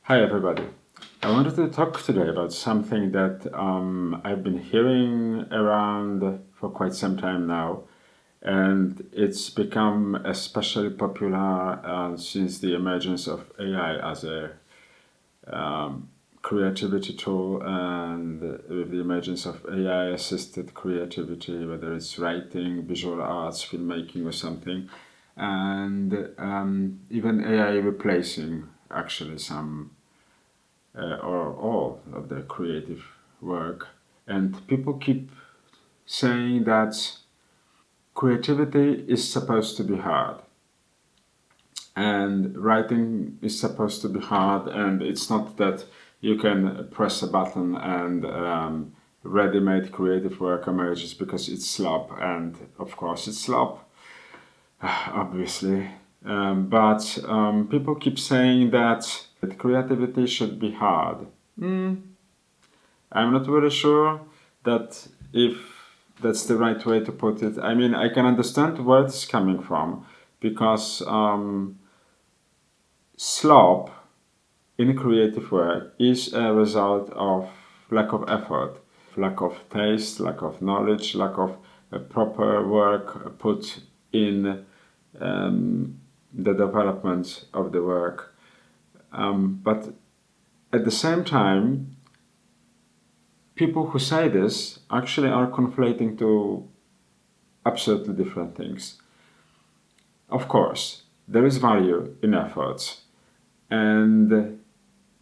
Hi, everybody. I wanted to talk today about something that I've been hearing around for quite some time now, and it's become especially popular since the emergence of AI as a creativity tool, and with the emergence of AI assisted creativity, whether it's writing, visual arts, filmmaking, or something, and even AI replacing actually some or all of their creative work. And people keep saying that creativity is supposed to be hard and writing is supposed to be hard, and it's not that you can press a button and ready-made creative work emerges because it's slop, and of course it's slop, obviously. But people keep saying that creativity should be hard. I'm not very sure that if that's the right way to put it. I mean, I can understand where it's coming from because slop in creative work is a result of lack of effort, lack of taste, lack of knowledge, lack of proper work put in the development of the work. But at the same time, people who say this actually are conflating two absolutely different things. Of course, there is value in efforts, and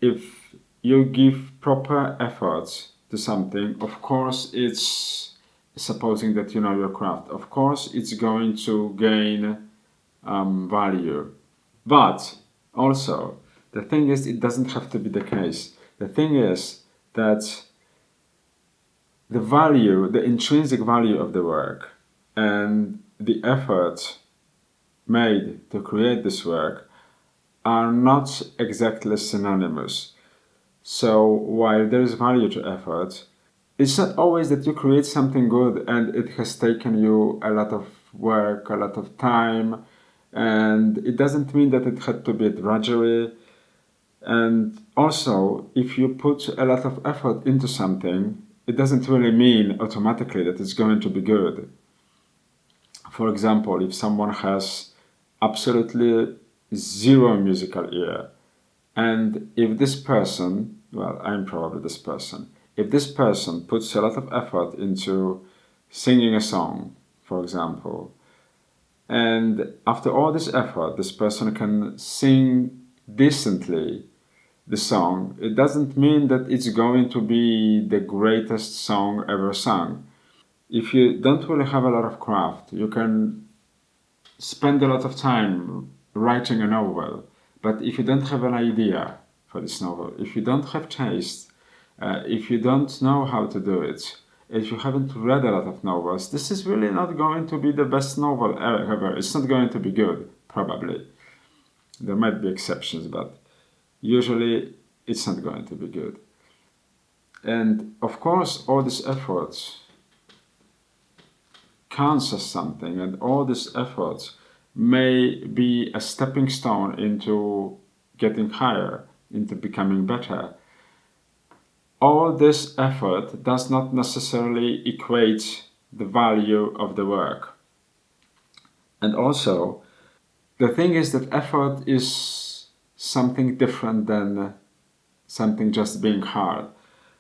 if you give proper efforts to something, of course, it's supposing that you know your craft. Of course, it's going to gain value. But also, the thing is, it doesn't have to be the case. The thing is that the value, the intrinsic value of the work and the effort made to create this work are not exactly synonymous. So while there is value to effort, it's not always that you create something good and it has taken you a lot of work, a lot of time, and it doesn't mean that it had to be drudgery. And also, if you put a lot of effort into something, it doesn't really mean automatically that it's going to be good. For example, if someone has absolutely zero musical ear, and if this person, well, I'm probably this person, if this person puts a lot of effort into singing a song, for example, and after all this effort, this person can sing decently the song, it doesn't mean that it's going to be the greatest song ever sung. If you don't really have a lot of craft, you can spend a lot of time writing a novel, but if you don't have an idea for this novel, if you don't have taste, if you don't know how to do it, if you haven't read a lot of novels, this is really not going to be the best novel ever. It's not going to be good, probably. There might be exceptions, but usually it's not going to be good. And of course, all this effort counts as something, and all this effort may be a stepping stone into getting higher, into becoming better. All this effort does not necessarily equate the value of the work. And also, the thing is that effort is something different than something just being hard.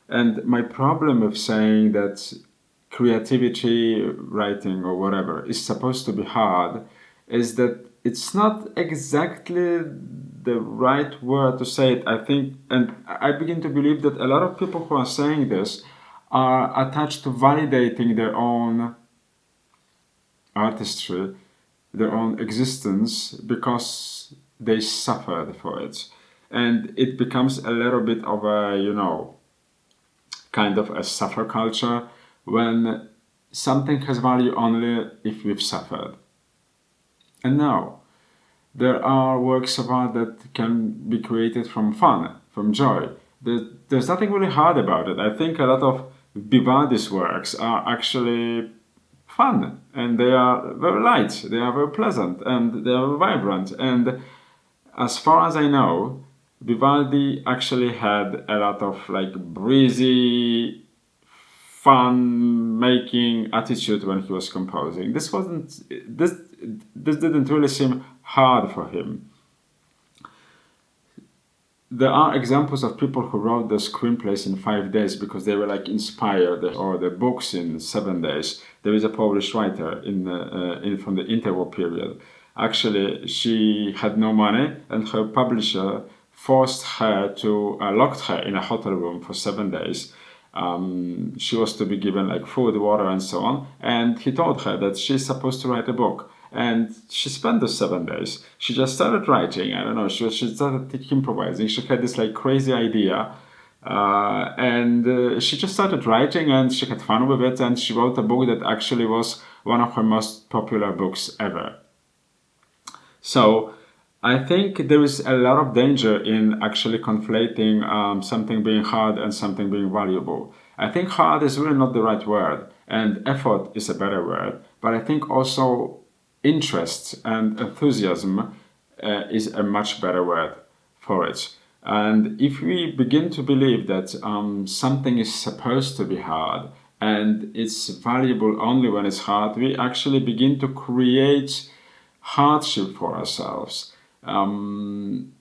And my problem with saying that creativity, writing, or whatever is supposed to be hard is that it's not exactly the right word to say it, I think. And I begin to believe that a lot of people who are saying this are attached to validating their own artistry, their own existence, because they suffered for it. And it becomes a little bit of a, kind of a suffer culture when something has value only if we've suffered. And now, there are works of art that can be created from fun, from joy. There's nothing really hard about it. I think a lot of Vivaldi's works are actually fun, and they are very light, they are very pleasant, and they are vibrant. And as far as I know, Vivaldi actually had a lot of like breezy, fun-making attitude when he was composing. This didn't really seem hard for him. There are examples of people who wrote the screenplays in 5 days because they were like inspired, or the books in 7 days. There is a Polish writer from the interwar period. Actually, she had no money, and her publisher forced her to locked her in a hotel room for 7 days. She was to be given like food, water, and so on. And he told her that she's supposed to write a book. And she spent those 7 days. She just started writing. I don't know. She started improvising. She had this like crazy idea, and she just started writing, and she had fun with it. And she wrote a book that actually was one of her most popular books ever. So I think there is a lot of danger in actually conflating something being hard and something being valuable. I think hard is really not the right word, and effort is a better word. But I think also interest and enthusiasm is a much better word for it. And if we begin to believe that something is supposed to be hard and it's valuable only when it's hard, we actually begin to create hardship for ourselves. When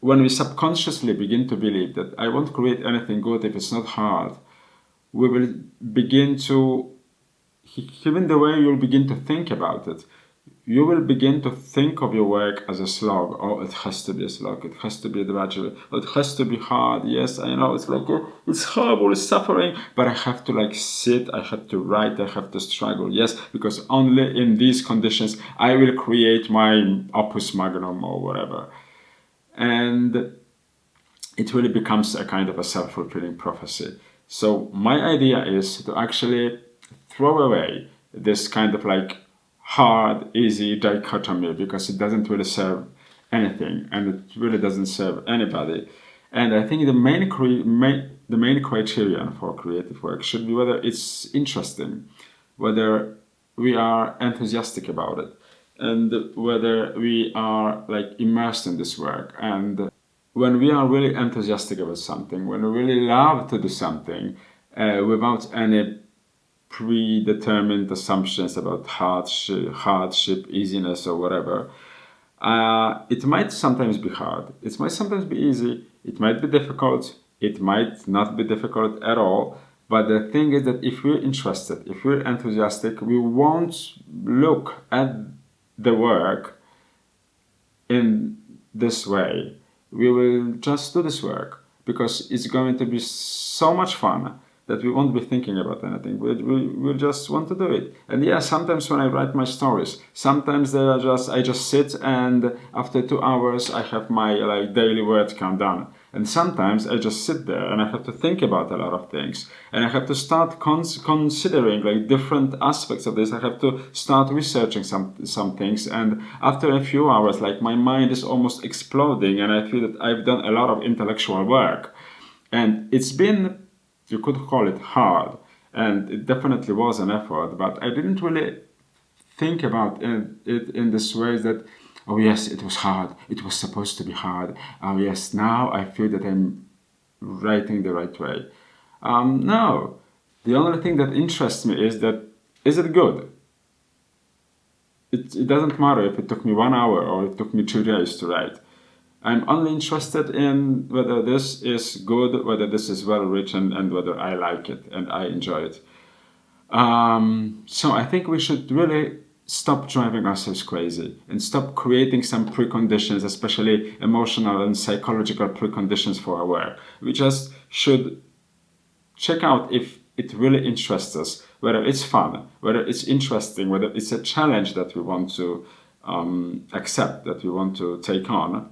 we subconsciously begin to believe that I won't create anything good if it's not hard, we will begin to, even the way you'll begin to think about it, you will begin to think of your work as a slog. Oh, it has to be a slog. It has to be a drudgery. Oh, it has to be hard. Yes, I know. It's like, it's horrible, it's suffering, but I have to like sit, I have to write, I have to struggle. Yes, because only in these conditions I will create my opus magnum or whatever. And it really becomes a kind of a self-fulfilling prophecy. So my idea is to actually throw away this kind of like hard, easy dichotomy, because it doesn't really serve anything, and it really doesn't serve anybody. And I think the main criterion for creative work should be whether it's interesting, whether we are enthusiastic about it, and whether we are like immersed in this work. And when we are really enthusiastic about something, when we really love to do something, without any predetermined assumptions about hardship, easiness, or whatever, it might sometimes be hard. It might sometimes be easy. It might be difficult. It might not be difficult at all. But the thing is that if we're interested, if we're enthusiastic, we won't look at the work in this way. We will just do this work because it's going to be so much fun that we won't be thinking about anything. We just want to do it. And yeah, sometimes when I write my stories, sometimes I just sit, and after 2 hours I have my like daily word count done. And sometimes I just sit there and I have to think about a lot of things, and I have to start considering like different aspects of this. I have to start researching some things, and after a few hours, like my mind is almost exploding, and I feel that I've done a lot of intellectual work. And it's been, you could call it hard, and it definitely was an effort, but I didn't really think about it in this way that, oh yes, it was hard, it was supposed to be hard, oh yes, now I feel that I'm writing the right way. No, the only thing that interests me is that, is it good? It doesn't matter if it took me 1 hour or it took me 2 days to write. I'm only interested in whether this is good, whether this is well written, and whether I like it and I enjoy it. So I think we should really stop driving ourselves crazy and stop creating some preconditions, especially emotional and psychological preconditions for our work. We just should check out if it really interests us, whether it's fun, whether it's interesting, whether it's a challenge that we want to accept, that we want to take on.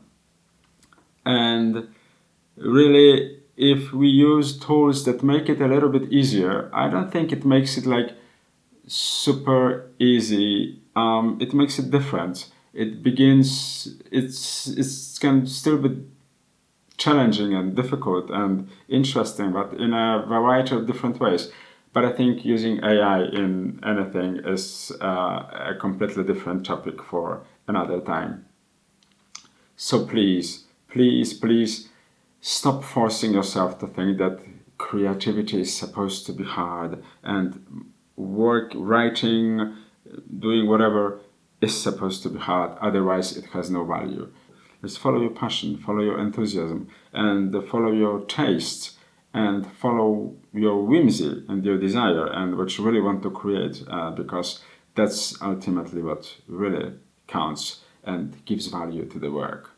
And really, if we use tools that make it a little bit easier, I don't think it makes it like super easy. It makes it different. It begins, it can still be challenging and difficult and interesting, but in a variety of different ways. But I think using AI in anything is a completely different topic for another time. So please, please, please Stop forcing yourself to think that creativity is supposed to be hard and work, writing, doing whatever is supposed to be hard, otherwise it has no value. Just follow your passion, follow your enthusiasm, and follow your tastes, and follow your whimsy and your desire and what you really want to create, because that's ultimately what really counts and gives value to the work.